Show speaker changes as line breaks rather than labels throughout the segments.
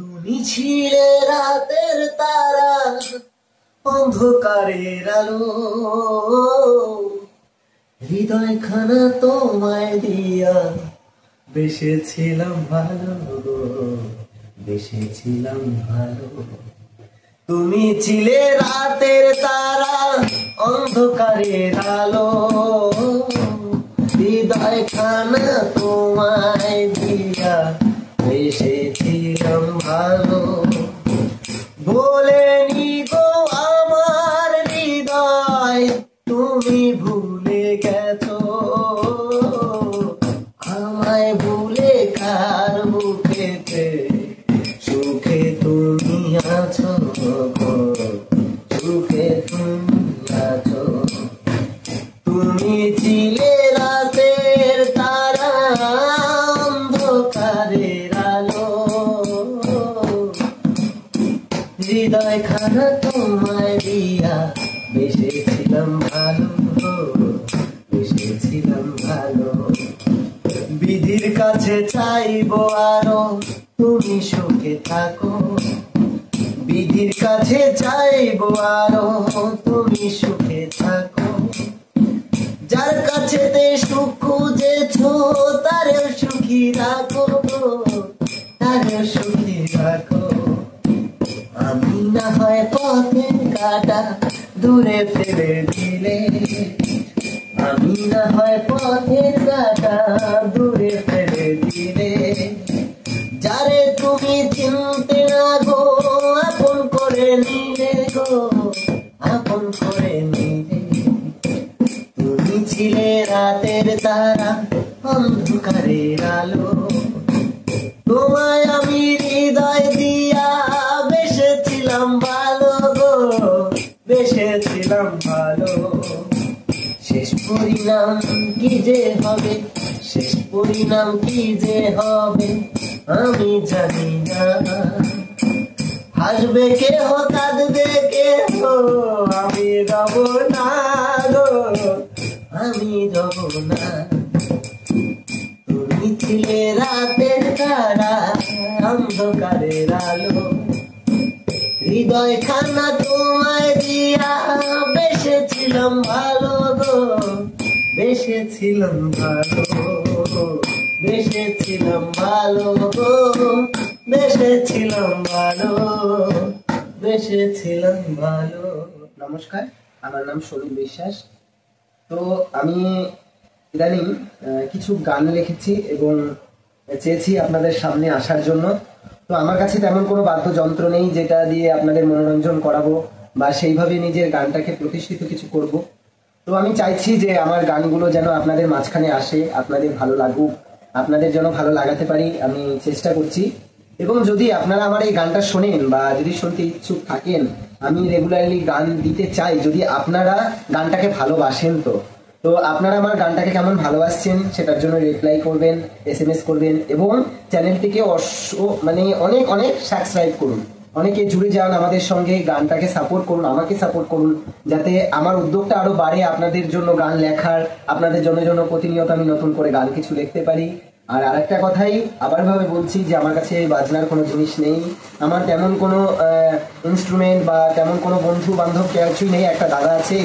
তুমি ছিলে রাতের তারা, অন্ধকারের আলো, হৃদয় খানা তোমায় দিয়া বেসেছিলাম ভালো, বেসেছিলাম ভালো। তুমি ছিলে রাতের তারা, অন্ধকারের আলো, হৃদয় খানা তোমায় দিয়া বেসেছিলাম ভালো। বলেনি গো আমার হৃদয় তুমি ভুলে গেছো, আমায় ভুলে কার বুকেতে সুখে তুমি আছো, সুখে তুমি আছো। তুমি ছিলে রাতের তারা, অন্ধকারের আলো, হৃদয় খানা তোমায় দিয়া বেসেছিলাম ভালো, বেসেছিলাম ভালো। বিধির কাছে চাইবো আরো তুমি সুখে থাকো, বিধির কাছে চাইবো আরো তুমি সুখে থাকো। যার কাছেতে সুখ খুঁজেছো তারেও সুখী রাখো, তারেও সুখী রাখো। আমি না হয় পথের কাটা দূরে ফেলে দিলে, আমি না হয় পথের কাটা দূরে ফেলে দিলে। যারে তুমি চিনতে না গো আপন করে নিলে গো, আপন করে নিলে। তুমি ছিলে রাতের তারা, অন্ধকারের আলো, তোমায় আমি হৃদয় দিয়া বেসেছিলাম ভালো গো, বেসেছিলাম ভালো। শেষ পরিণাম কি যে হবে, শেষ পরিণাম কি যে হবে আমি জানি না। হাসবে কেহ কাঁদবে কেহ আমি রব না গো, আমি রব না। তুমি ছিলে রাতের তারা, অন্ধকারের আলো, হৃদয় খানা তোমায় দিয়া বেসেছিলাম ভালো গো, বেসেছিলাম ভালো, বেসেছিলাম ভালো গো, বেসেছিলাম ভালো, বেসেছিলাম ভালো। নমস্কার, আমার নাম সরুণ বিশ্বাস। তো আমি ইদানিং কিছু গান লিখেছি এবং চেয়েছি আপনাদের সামনে আসার জন্য। তো আমার কাছে তেমন কোনো বাদ্যযন্ত্র নেই যেটা দিয়ে আপনাদের মনোরঞ্জন করাবো বা সেইভাবে নিজের গানটাকে প্রতিষ্ঠিত কিছু করব। তো আমি চাইছি যে আমার গানগুলো যেন আপনাদের মাঝখানে আসে, আপনাদের ভালো লাগুক, আপনাদের যেন ভালো লাগাতে পারি আমি চেষ্টা করছি। এবং যদি আপনারা আমার এই গানটা শোনেন বা যদি শুনতে ইচ্ছুক থাকেন, আমি রেগুলারলি গান দিতে চাই যদি আপনারা গানটাকে ভালোবাসেন। তো আপনারা আমার গানটাকে কেমন ভালোবাসছেন সেটার জন্য রিপ্লাই করবেন, SMS করবেন এবং চ্যানেলটিকে মানে অনেক অনেক সাবস্ক্রাইব করুন। অনেকে জুড়ে যান আমাদের সঙ্গে, গানটাকে সাপোর্ট করুন, আমাকে সাপোর্ট করুন, যাতে আমার উদ্যোগটা আরো বাড়ে আপনাদের জন্য গান লেখার, আপনাদের জন্য প্রতিনিয়ত আমি নতুন করে গান কিছু লিখতে পারি। আর আরেকটা কথাই আবার ভাবে বলছি যে আমার কাছে বাজনার কোনো জিনিস নেই, আমার তেমন কোনো ইনস্ট্রুমেন্ট বা তেমন কোনো বন্ধু বান্ধব কিছুই নেই। একটা দাদা আছে,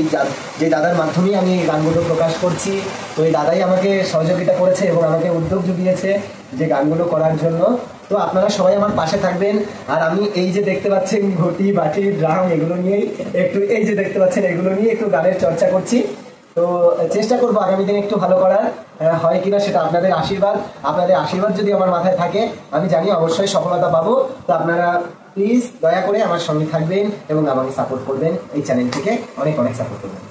যে দাদার মাধ্যমেই আমি এই গানগুলো প্রকাশ করছি। তো এই দাদাই আমাকে সহযোগিতা করেছে এবং আমাকে উদ্যোগ জুগিয়েছে যে গানগুলো করার জন্য। তো আপনারা সবাই আমার পাশে থাকবেন। আর আমি এই যে দেখতে পাচ্ছেন ঘটি বাটি ড্রাম এগুলো নিয়েই একটু, এই যে দেখতে পাচ্ছেন এগুলো নিয়ে একটু গানের চর্চা করছি। তো চেষ্টা করবো আগামী দিনে একটু ভালো করার, হয় কিনা সেটা আপনাদের আশীর্বাদ। আপনাদের আশীর্বাদ যদি আমার মাথায় থাকে আমি জানি অবশ্যই সফলতা পাবো। তো আপনারা প্লিজ দয়া করে আমার সঙ্গে থাকবেন এবং আমাকে সাপোর্ট করবেন, এই চ্যানেলটিকে অনেক অনেক সাপোর্ট করবেন।